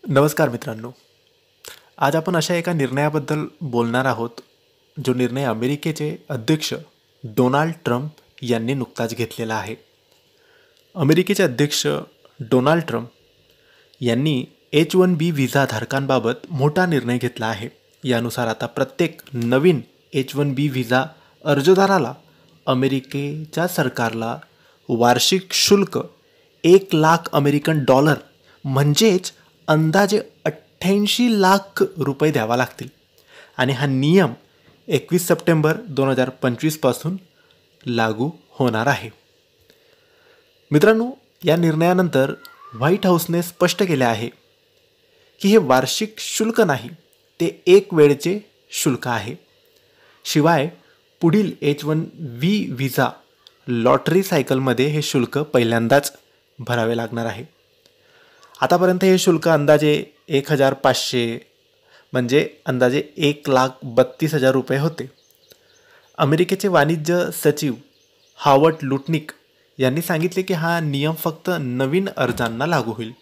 नमस्कार मित्रांनो. आज आपण अशा एका निर्णयाबद्दल बोलणार आहोत, जो निर्णय अमेरिकेचे अध्यक्ष डोनाल्ड ट्रम्प यांनी नुकताच घेतलेला आहे. अमेरिकेचे अध्यक्ष डोनाल्ड ट्रम्प यांनी H-1B व्हिसा धारकांबाबत मोठा निर्णय घेतला आहे. यानुसार आता प्रत्येक नवीन H-1B व्हिसा अर्जदाराला अमेरिकेच्या सरकारला वार्षिक शुल्क $1,00,000 म्हणजेच अंदाजे 88 लाख रुपये द्यावा लागतील. आणि हा नियम 21 सप्टेंबर 2025 पासून लागू होणार आहे. मित्रांनो, या निर्णयानंतर व्हाईट हाऊसने स्पष्ट केले आहे की हे वार्षिक शुल्क नाही, ते एक वेळचे शुल्क आहे. शिवाय पुढील H-1B व्हिसा लॉटरी सायकलमध्ये हे शुल्क पहिल्यांदाच भरावे लागणार आहे. आतापर्यंत हे शुल्क अंदाजे 1,500 म्हणजे अंदाजे 1,32,000 रुपये होते. अमेरिकेचे वाणिज्य सचिव हॉवर्ड लुटनिक यांनी सांगितले की हा नियम फक्त नवीन अर्जांना लागू होईल.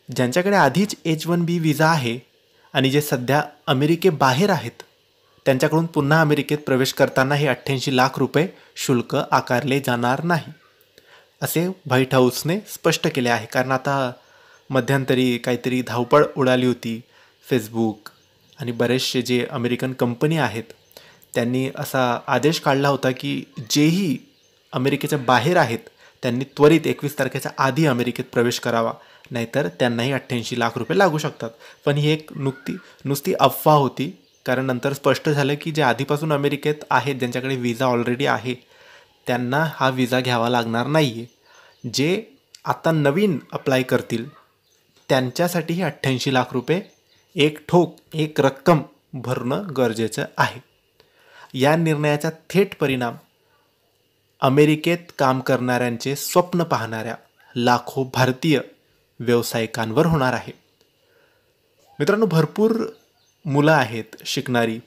ज्यांच्याकडे आधीच H-1B व्हिसा आहे आणि जे सध्या अमेरिकेबाहेर आहेत, त्यांच्याकडून पुन्हा अमेरिकेत प्रवेश करताना हे 88 लाख रुपये शुल्क आकारले जाणार नाही, असे व्हाईट हाऊसने स्पष्ट केले आहे. कारण आता मध्यंतरी काहीतरी धावपळ उडाली होती. फेसबुक आणि बरेचसे जे अमेरिकन कंपनी आहेत, त्यांनी असा आदेश काढला होता की जेही अमेरिकेच्या बाहेर आहेत त्यांनी त्वरित 21 तारखेच्या आधी अमेरिकेत प्रवेश करावा, नाहीतर त्यांनाही 88 लाख रुपये लागू शकतात. पण ही एक नुसती अफवा होती. कारण नंतर स्पष्ट झालं की जे आधीपासून अमेरिकेत आहेत, ज्यांच्याकडे व्हिसा ऑलरेडी आहे, त्यांना हा व्हिसा घ्यावा लागणार नाही आहे. जे आता नवीन अप्लाय करतील त्यांच्यासाठी 88 लाख रुपये एक रक्कम भरणं गरजेचं आहे. या निर्णयाचा थेट परिणाम अमेरिकेत काम करणाऱ्यांचे स्वप्न पाहणाऱ्या लाखो भारतीय व्यावसायिकांवर होणार आहे. मित्रांनो, भरपूर मुलं आहेत शिकणारी,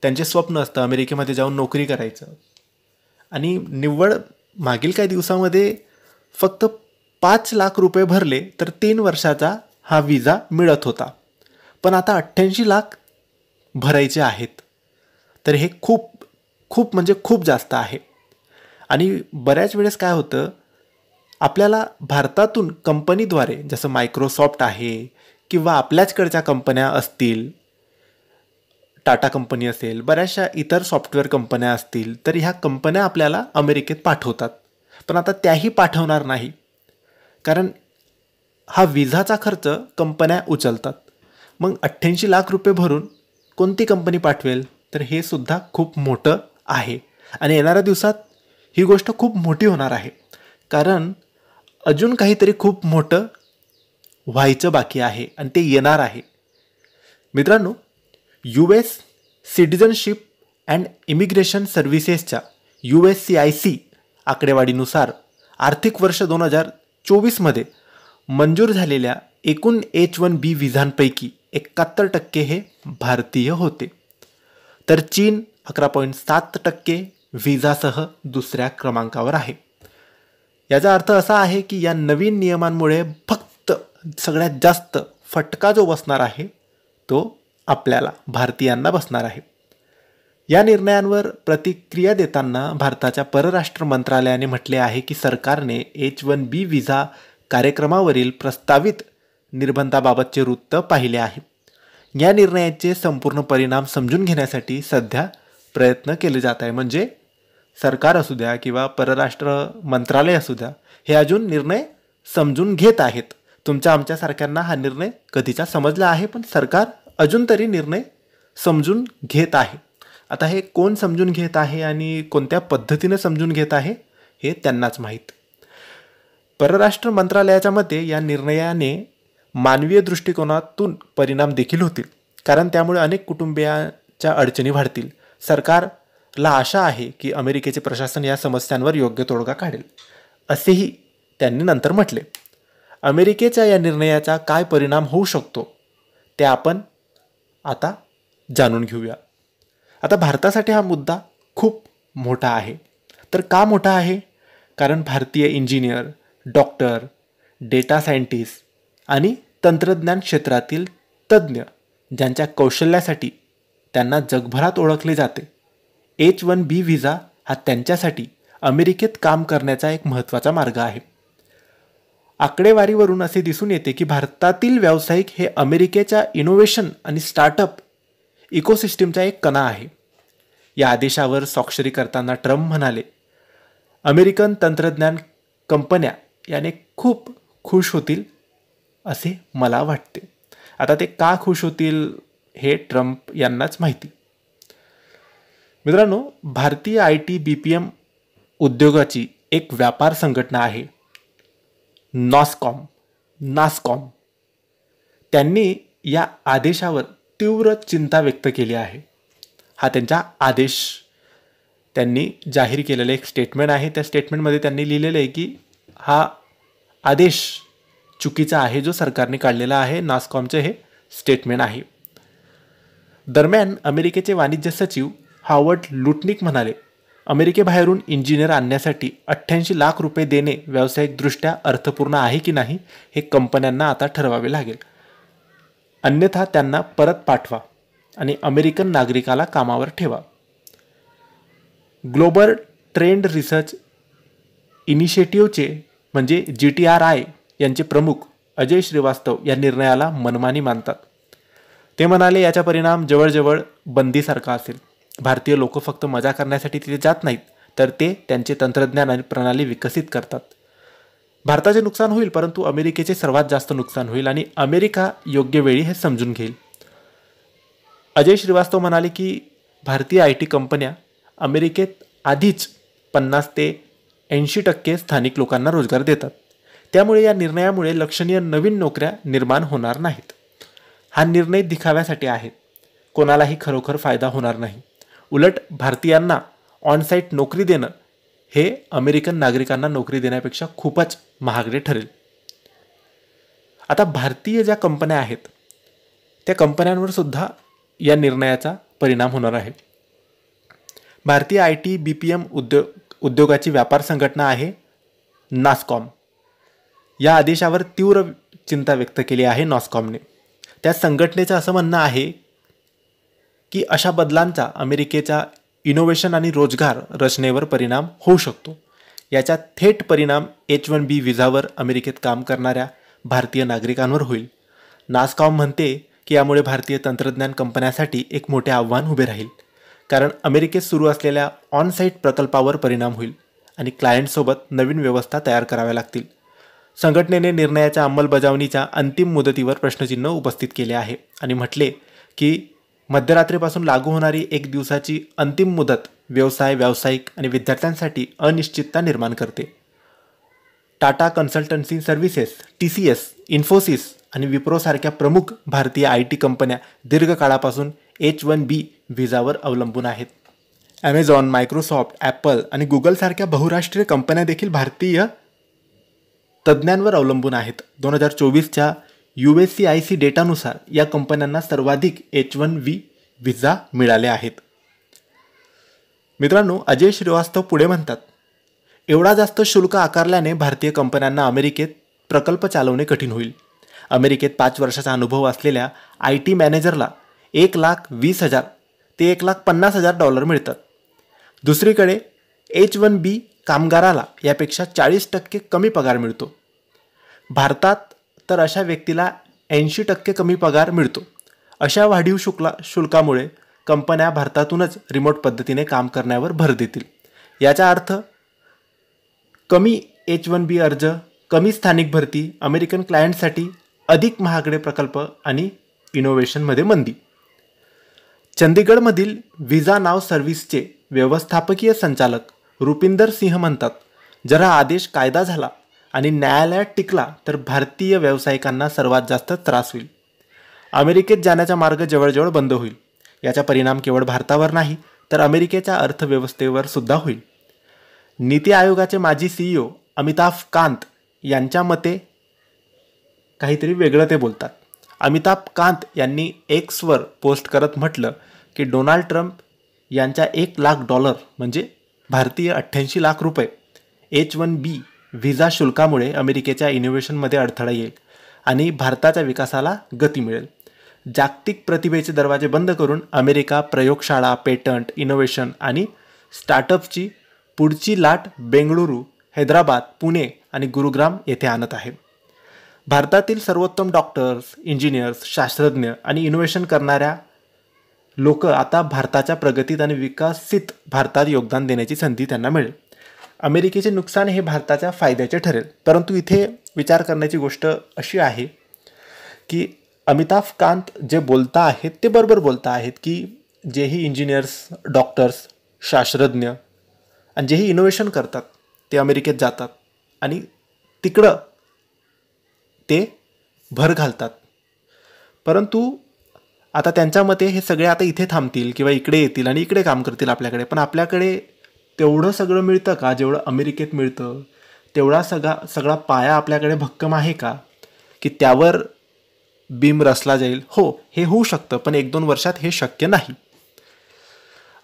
त्यांचे स्वप्न असतं अमेरिकेमध्ये जाऊन नोकरी करायचं. आणि निव्वळ मागील काही दिवसामध्ये फक्त 5 लाख रुपये भरले तर 3 वर्षाचा हा व्हिसा मिळत होता. पण आता 88 लाख भरायचे आहेत, तर हे खूप म्हणजे खूप जास्त आहे. आणि बऱ्याच वेळेस काय होतं, आपल्याला भारतातून कंपनीद्वारे, जसं मायक्रोसॉफ्ट आहे किंवा आपल्याचकडच्या कंपन्या असतील, टाटा कंपनी असेल, बऱ्याचशा इतर सॉफ्टवेअर कंपन्या असतील, तर ह्या कंपन्या आपल्याला अमेरिकेत पाठवतात. पण आता त्याही पाठवणार नाही, कारण हा व्हिसाचा खर्च कंपन्या उचलतात. मग 88 लाख रुपये भरून कोणती कंपनी पाठवेल? तर हे सुद्धा खूप मोठं आहे. आणि येणाऱ्या दिवसात ही गोष्ट खूप मोठी होणार आहे, कारण अजून काहीतरी खूप मोठं व्हायचं बाकी आहे आणि ते येणार आहे. मित्रांनो, US सिटिझनशिप अँड इमिग्रेशन सर्व्हिसेसच्या USCIS आकडेवारीनुसार आर्थिक वर्ष 2024मध्ये मंजूर झालेल्या एकूण H-1B व्हिसांपैकी 71% हे भारतीय होते. तर चीन 11.7% व्हिसासह दुसऱ्या क्रमांकावर आहे. याचा अर्थ असा आहे की या नवीन नियमांमुळे फक्त सगळ्यात जास्त फटका जो बसणार आहे तो आपल्याला भारतीयांना बसणार आहे. या निर्णयांवर प्रतिक्रिया देताना भारताच्या परराष्ट्र मंत्रालयाने म्हटले आहे की सरकारने H-1B व्हिसा कार्यक्रमावरील प्रस्तावित निर्बंधाबाबतचे वृत्त पाहिले आहे. या निर्णयाचे संपूर्ण परिणाम समजून घेण्यासाठी सध्या प्रयत्न केले जात आहे. म्हणजे सरकार असू द्या किंवा परराष्ट्र मंत्रालय असू द्या, हे अजून निर्णय समजून घेत आहेत. तुमच्या आमच्यासारख्यांना हा निर्णय कधीचा समजला आहे, पण सरकार अजून तरी निर्णय समजून घेत आहे. आता हे कोण समजून घेत आहे आणि कोणत्या पद्धतीने समजून घेत आहे हे त्यांनाच माहीत. परराष्ट्र मंत्रालयाच्या मते या निर्णयाने मानवीय दृष्टिकोनातून परिणाम देखील होतील, कारण त्यामुळे अनेक कुटुंबियांच्या अडचणी वाढतील. सरकारला आशा आहे की अमेरिकेचे प्रशासन या समस्यांवर योग्य तोडगा काढेल, असेही त्यांनी नंतर म्हटले. अमेरिकेच्या या निर्णयाचा काय परिणाम होऊ शकतो ते आपण आता जाणून घेऊया. आता भारतासाठी हा मुद्दा खूप मोठा आहे. तर का मोठा आहे? कारण भारतीय इंजिनियर, डॉक्टर, डेटा सायंटिस्ट आणि तंत्रज्ञान क्षेत्रातील तज्ज्ञ ज्यांच्या कौशल्यासाठी त्यांना जगभरात ओळखले जाते. H-1B व्हिसा हा त्यांच्यासाठी अमेरिकेत काम करण्याचा एक महत्त्वाचा मार्ग आहे. आकडेवारीवरून असे दिसून येते की भारतातील व्यावसायिक हे अमेरिकेच्या इनोव्हेशन आणि स्टार्टअप इकोसिस्टीमचा एक कणा आहे. या आदेशावर स्वाक्षरी करताना ट्रम्प म्हणाले, अमेरिकन तंत्रज्ञान कंपन्या याने खूप खुश होतील असे मला वाटते. आता ते का खुश होतील हे ट्रम्प यांनाच माहिती. मित्रांनो, भारतीय IT BPM उद्योगाची एक व्यापार संघटना आहे नास्कॉम. त्यांनी या आदेशावर तीव्र चिंता व्यक्त केली आहे. हा त्यांचा आदेश त्यांनी जाहीर केलेलं एक स्टेटमेंट आहे. त्या स्टेटमेंटमध्ये त्यांनी लिहिलेलं आहे की हा आदेश चुकीचा आहे जो सरकारने काढलेला आहे. नास्कॉमचे हे स्टेटमेंट आहे. दरम्यान अमेरिकेचे वाणिज्य सचिव हॉवर्ड लुटनिक म्हणाले, अमेरिकेबाहेरून इंजिनियर आणण्यासाठी 88 लाख रुपये देणे व्यावसायिकदृष्ट्या अर्थपूर्ण आहे की नाही हे कंपन्यांना आता ठरवावे लागेल. अन्यथा त्यांना परत पाठवा आणि अमेरिकन नागरिकाला कामावर ठेवा. ग्लोबल ट्रेंड रिसर्च इनिशिएटिव्हचे म्हणजे GTRI यांचे प्रमुख अजय श्रीवास्तव या निर्णयाला मनमानी मानतात. ते म्हणाले, याचा परिणाम जवळजवळ बंदीसारखा असेल. भारतीय लोक फक्त मजा करण्यासाठी तिथे जात नाहीत, तर ते त्यांचे तंत्रज्ञान आणि प्रणाली विकसित करतात. भारताचे नुकसान होईल, परंतु अमेरिकेचे सर्वात जास्त नुकसान होईल आणि अमेरिका योग्य वेळी हे समजून घेईल. अजय श्रीवास्तव म्हणाले की भारतीय IT कंपन्या अमेरिकेत आधीच 50 ते 80% स्थानिक लोकांना रोजगार देतात. त्यामुळे या निर्णयामुळे लक्षणीय नवीन नोकऱ्या निर्माण होणार नाहीत. हा निर्णय दिखाव्यासाठी आहे. कोणालाही खरोखर फायदा होणार नाही. उलट भारतीयांना ऑनसाईट नोकरी देणं हे अमेरिकन नागरिकांना नोकरी देण्यापेक्षा खूपच महागडे ठरेल. आता भारतीय ज्या कंपन्या आहेत त्या कंपन्यांवर सुद्धा या निर्णयाचा परिणाम होणार आहे. भारतीय IT BPM उद्योगाची व्यापार संघटना आहे नास्कॉम. या आदेशावर तीव्र चिंता व्यक्त केली आहे नास्कॉमने. त्या संघटनेचं असं म्हणणं आहे की अशा बदलांचा अमेरिकेच्या इनोव्हेशन आणि रोजगार रचनेवर परिणाम होऊ शकतो. याचा थेट परिणाम H-1B व्हिसावर अमेरिकेत काम करणाऱ्या भारतीय नागरिकांवर होईल. नास्कॉम म्हणते की यामुळे भारतीय तंत्रज्ञान कंपन्यांसाठी एक मोठे आव्हान उभे राहील, कारण अमेरिकेत सुरू असलेल्या ऑनसाईट प्रकल्पावर परिणाम होईल आणि क्लायंटसोबत नवीन व्यवस्था तयार कराव्या लागतील. संघटनेने निर्णयाच्या अंमलबजावणीच्या अंतिम मुदतीवर प्रश्नचिन्ह उपस्थित केले आहे आणि म्हटले की मध्यरात्रीपासून लागू होणारी 1 दिवसाची अंतिम मुदत व्यवसाय, व्यावसायिक आणि विद्यार्थ्यांसाठी अनिश्चितता निर्माण करते. Tata consultancy services, TCS, Infosys आणि विप्रोसारख्या प्रमुख भारतीय IT कंपन्या दीर्घकाळापासून H-1B व्हिसावर अवलंबून आहेत. ॲमेझॉन, मायक्रोसॉफ्ट, ॲपल आणि गुगलसारख्या बहुराष्ट्रीय कंपन्या देखील भारतीय तज्ज्ञांवर अवलंबून आहेत. 2024च्या USCIS डेटानुसार या कंपन्यांना सर्वाधिक H-1B व्हिसा मिळाले आहेत. मित्रांनो, अजय श्रीवास्तव पुढे म्हणतात, एवढा जास्त शुल्क आकारल्याने भारतीय कंपन्यांना अमेरिकेत प्रकल्प चालवणे कठीण होईल. अमेरिकेत 5 वर्षाचा अनुभव असलेल्या IT मॅनेजरला $1,20,000 ते $1,50,000 मिळतात. दुसरीकडे H-1B कामगाराला यापेक्षा 40% कमी पगार मिळतो. भारतात तर अशा व्यक्तीला 80% कमी पगार मिळतो. अशा वाढीव शुल्कामुळे कंपन्या भारतातूनच रिमोट पद्धतीने काम करण्यावर भर देतील. याचा अर्थ कमी H-1B अर्ज, कमी स्थानिक भरती, अमेरिकन क्लायंटसाठी अधिक महागडे प्रकल्प आणि इनोव्हेशनमध्ये मंदी. चंदीगडमधील व्हिसा नाव सर्व्हिसचे व्यवस्थापकीय संचालक रुपिंदर सिंह म्हणतात, जर हा आदेश कायदा झाला आणि न्यायालयात टिकला तर भारतीय व्यावसायिकांना सर्वात जास्त त्रास होईल. अमेरिकेत जाण्याचा मार्ग जवळजवळ बंद होईल. याचा परिणाम केवळ भारतावर नाही तर अमेरिकेच्या अर्थव्यवस्थेवर सुद्धा होईल. नीती आयोगाचे माजी CEO अमिताभ कांत यांच्या मते काहीतरी वेगळं ते बोलतात. अमिताभ कांत यांनी Xवर पोस्ट करत म्हटलं की डोनाल्ड ट्रम्प यांच्या $1,00,000 म्हणजे भारतीय 88 लाख रुपये H-1B व्हिसा शुल्कामुळे अमेरिकेच्या इनोव्हेशनमध्ये अडथळा येईल आणि भारताच्या विकासाला गती मिळेल. जागतिक प्रतिभेचे दरवाजे बंद करून अमेरिका प्रयोगशाळा, पेटंट, इनोव्हेशन आणि स्टार्टअप्सची पुढची लाट बेंगळुरू, हैदराबाद, पुणे आणि गुरुग्राम येथे आणत आहे. भारतातील सर्वोत्तम डॉक्टर्स, इंजिनियर्स, शास्त्रज्ञ आणि इनोव्हेशन करणाऱ्या लोक आता भारताच्या प्रगतीत आणि विकसित भारतात योगदान देण्याची संधी त्यांना मिळेल. अमेरिकेचे नुकसान हे भारताच्या फायद्याचे ठरेल. परंतु इथे विचार करण्याची गोष्ट अशी आहे की अमिताभ कांत जे बोलता आहेत ते बरोबर बोलता आहेत की जेही इंजिनियर्स, डॉक्टर्स, शास्त्रज्ञ आणि जेही इनोव्हेशन करतात ते अमेरिकेत जातात आणि तिकडं ते भर घालतात. परंतु आता त्यांच्या मते हे सगळे आता इथे थांबतील किंवा इकडे येतील आणि इकडे काम करतील आपल्याकडे. पण आपल्याकडे तेवढं सगळं मिळतं का जेवढं अमेरिकेत मिळतं? तेवढा सगळा पाया आपल्याकडे भक्कम आहे का की त्यावर बीम रचला जाईल? हो, हे होऊ शकतं, पण 1-2 वर्षात हे शक्य नाही.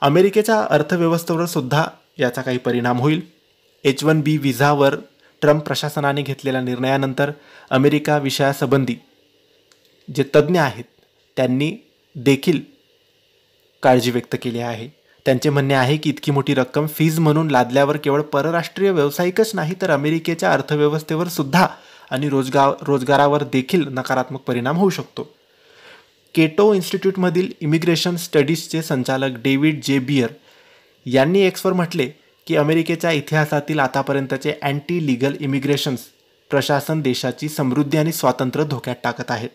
अमेरिकेच्या अर्थव्यवस्थेवर सुद्धा याचा काही परिणाम होईल. H-1B व्हिसावर ट्रम्प प्रशासनाने घेतलेल्या निर्णयानंतर अमेरिका विषयासंबंधी जे तज्ज्ञ आहेत त्यांनी देखील काळजी व्यक्त केली आहे. त्यांचे म्हणणे आहे की इतकी मोठी रक्कम फीज म्हणून लादल्यावर केवळ परराष्ट्रीय व्यावसायिकच नाही तर अमेरिकेच्या अर्थव्यवस्थेवर सुद्धा आणि रोजगारावर देखील नकारात्मक परिणाम होऊ शकतो. केटो इन्स्टिट्यूटमधील इमिग्रेशन स्टडीजचे संचालक डेव्हिड जे बियर यांनी एक्सवर म्हटले की अमेरिकेच्या इतिहासातील आतापर्यंतचे अँटी लिगल इमिग्रेशन्स प्रशासन देशाची समृद्धी आणि स्वातंत्र्य धोक्यात टाकत आहे.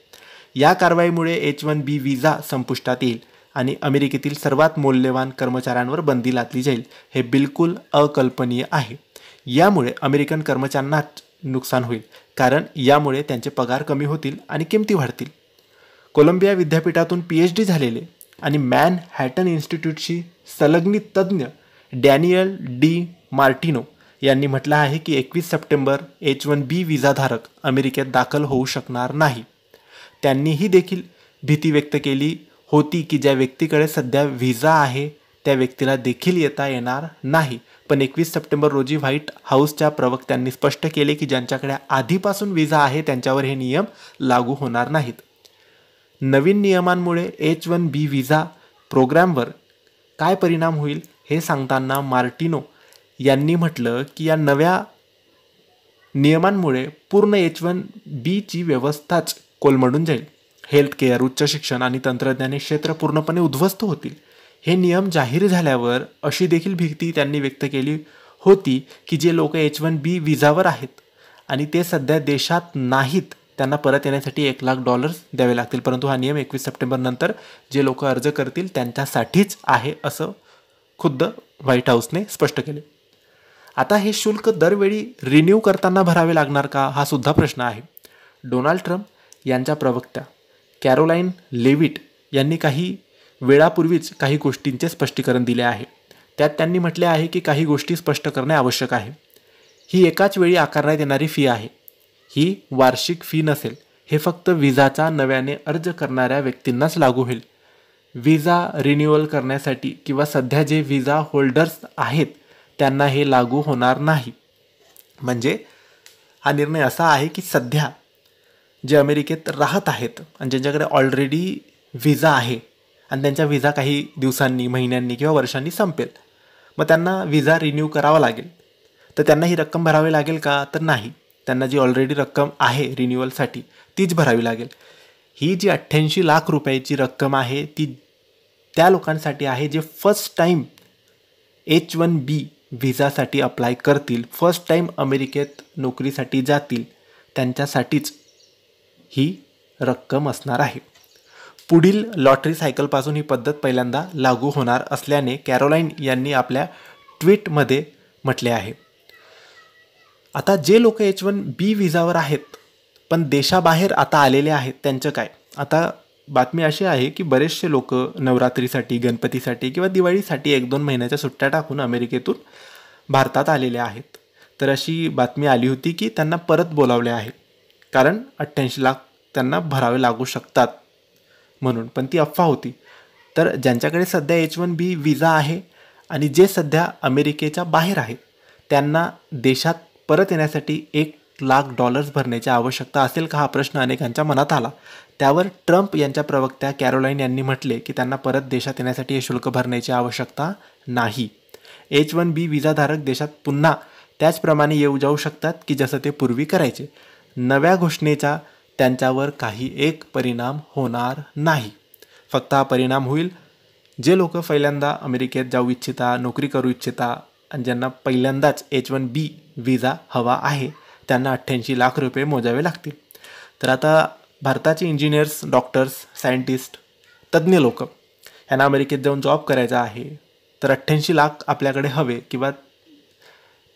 या कारवाईमुळे H-1B व्हिसा संपुष्टात येईल आणि अमेरिकेतील सर्वात मौल्यवान कर्मचाऱ्यांवर बंदी लादली जाईल. हे बिलकुल अकल्पनीय आहे. यामुळे अमेरिकन कर्मचाऱ्यांनाच नुकसान होईल, कारण यामुळे त्यांचे पगार कमी होतील आणि किमती वाढतील. कोलंबिया विद्यापीठातून PhD झालेले आणि मॅनहॅटन इन्स्टिट्यूटशी संलग्नित तज्ज्ञ डॅनियल डी मार्टिनो यांनी म्हटलं आहे की 21 सप्टेंबर H-1B व्हिसाधारक अमेरिकेत दाखल होऊ शकणार नाही. त्यांनीही देखील भीती व्यक्त केली होती की ज्या व्यक्तीकडे सध्या व्हिसा आहे त्या व्यक्तीला देखील येता येणार नाही. पण 21 सप्टेंबर रोजी व्हाईट हाऊसच्या प्रवक्त्यांनी स्पष्ट केले की ज्यांच्याकडे आधीपासून व्हिसा आहे त्यांच्यावर हे नियम लागू होणार नाहीत. नवीन नियमांमुळे H-1B व्हिसा प्रोग्रामवर काय परिणाम होईल हे सांगताना मार्टिनो यांनी म्हटलं की या नव्या नियमांमुळे पूर्ण H-1Bची व्यवस्थाच कोलमडून जाईल. हेल्थकेअर, उच्च शिक्षण आणि तंत्रज्ञान क्षेत्र पूर्णपणे उद्ध्वस्त होतील. हे नियम जाहीर झाल्यावर अशी देखील भीती त्यांनी व्यक्त केली होती की जे लोक H-1B व्हिसावर आहेत आणि ते सध्या देशात नाहीत त्यांना परत येण्यासाठी $1,00,000 द्यावे लागतील. परंतु हा नियम 21 सप्टेंबर नंतर जे लोक अर्ज करतील त्यांच्यासाठीच आहे असं खुद्द व्हाईट हाऊसने स्पष्ट केले. आता हे शुल्क दरवेळी रिन्यू करताना भरावे लागणार का हा सुद्धा प्रश्न आहे. डोनाल्ड ट्रम्प यांच्या प्रवक्त्या कॅरोलाईन लेविट यांनी काही वेळापूर्वीच काही गोष्टींचे स्पष्टीकरण दिले आहे. त्यात त्यांनी म्हटले आहे की काही गोष्टी स्पष्ट करणे आवश्यक आहे. ही एकाच वेळी आकारण्यात येणारी फी आहे. ही वार्षिक फी नसेल. हे फक्त व्हिसाचा नव्याने अर्ज करणाऱ्या व्यक्तींनाच लागू होईल. व्हिसा रिन्युअल करण्यासाठी किंवा सध्या जे व्हिसा होल्डर्स आहेत त्यांना हे लागू होणार नाही. म्हणजे हा निर्णय असा आहे की सध्या जे अमेरिकेत राहत आहेत आणि ज्यांच्याकडे ऑलरेडी व्हिसा आहे आणि त्यांचा व्हिसा काही दिवसांनी, महिन्यांनी किंवा वर्षांनी संपेल, मग त्यांना व्हिसा रिन्यू करावा लागेल. तर त्यांना ही रक्कम भरावी लागेल का? तर नाही. त्यांना जी ऑलरेडी रक्कम आहे रिन्युअलसाठी तीच भरावी लागेल. ही जी 88 लाख रुपयाची रक्कम आहे ती त्या लोकांसाठी आहे जे फर्स्ट टाईम H-1B व्हिसासाठी अप्लाय करतील, फर्स्ट टाईम अमेरिकेत नोकरीसाठी जातील, त्यांच्यासाठीच ही रक्कम असणार आहे. पुढील लॉटरी सायकलपासून ही पद्धत पहिल्यांदा लागू होणार असल्याने कॅरोलाईन यांनी आपल्या ट्विटमध्ये म्हटले आहे. आता जे लोक H-1B व्हिसावर आहेत पण देशाबाहेर आता आलेले आहेत त्यांचं काय? आता बातमी अशी आहे की बरेचसे लोक नवरात्रीसाठी, गणपतीसाठी किंवा दिवाळीसाठी 1-2 महिन्याच्या सुट्ट्या टाकून अमेरिकेतून भारतात आलेले आहेत. तर अशी बातमी आली होती की त्यांना परत बोलावले आहे कारण 88 लाख त्यांना भरावे लागू शकतात म्हणून. पण ती अफवा होती. तर ज्यांच्याकडे सध्या H-1B व्हिसा आहे आणि जे सध्या अमेरिकेच्या बाहेर आहेत त्यांना देशात परत येण्यासाठी 1 लाख डॉलर्स भरण्याची आवश्यकता असेल का, हा प्रश्न अनेकांच्या मनात आला. त्यावर ट्रम्प यांच्या प्रवक्त्या कॅरोलाईन यांनी म्हटले की त्यांना परत देशात येण्यासाठी हे शुल्क भरण्याची आवश्यकता नाही. H-1B विजाधारक देशात पुन्हा त्याचप्रमाणे येऊ जाऊ शकतात की जसं ते पूर्वी करायचे. नव्या घोषणेचा त्यांच्यावर काही एक परिणाम होणार नाही. फक्त हा परिणाम होईल जे लोक पहिल्यांदा अमेरिकेत जाऊ इच्छिता, नोकरी करू इच्छिता आणि ज्यांना पहिल्यांदाच H-1B विजा हवा आहे त्यांना 88 लाख रुपये मोजावे लागतील. तर आता भारताचे इंजिनियर्स, डॉक्टर्स, सायंटिस्ट, तज्ज्ञ लोक यांना अमेरिकेत जाऊन जॉब करायचा आहे, तर 88 लाख आपल्याकडे हवे किंवा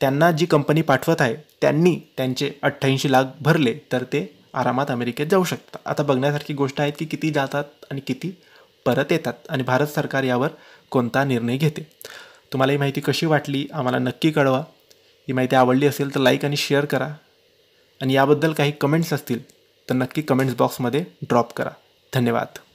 त्यांना जी कंपनी पाठवत आहे त्यांनी त्यांचे 88 लाख भरले तर ते आरामात अमेरिकेत जाऊ शकतात. आता बघण्यासारखी गोष्ट आहे की किती जातात आणि किती परत येतात आणि भारत सरकार यावर कोणता निर्णय घेते. तुम्हाला ही माहिती कशी वाटली आम्हाला नक्की कळवा. ही माहिती आवडली असेल तर लाईक आणि शेअर करा आणि याबद्दल काही कमेंट्स असतील तर नक्की कमेंट्स बॉक्समध्ये ड्रॉप करा. धन्यवाद.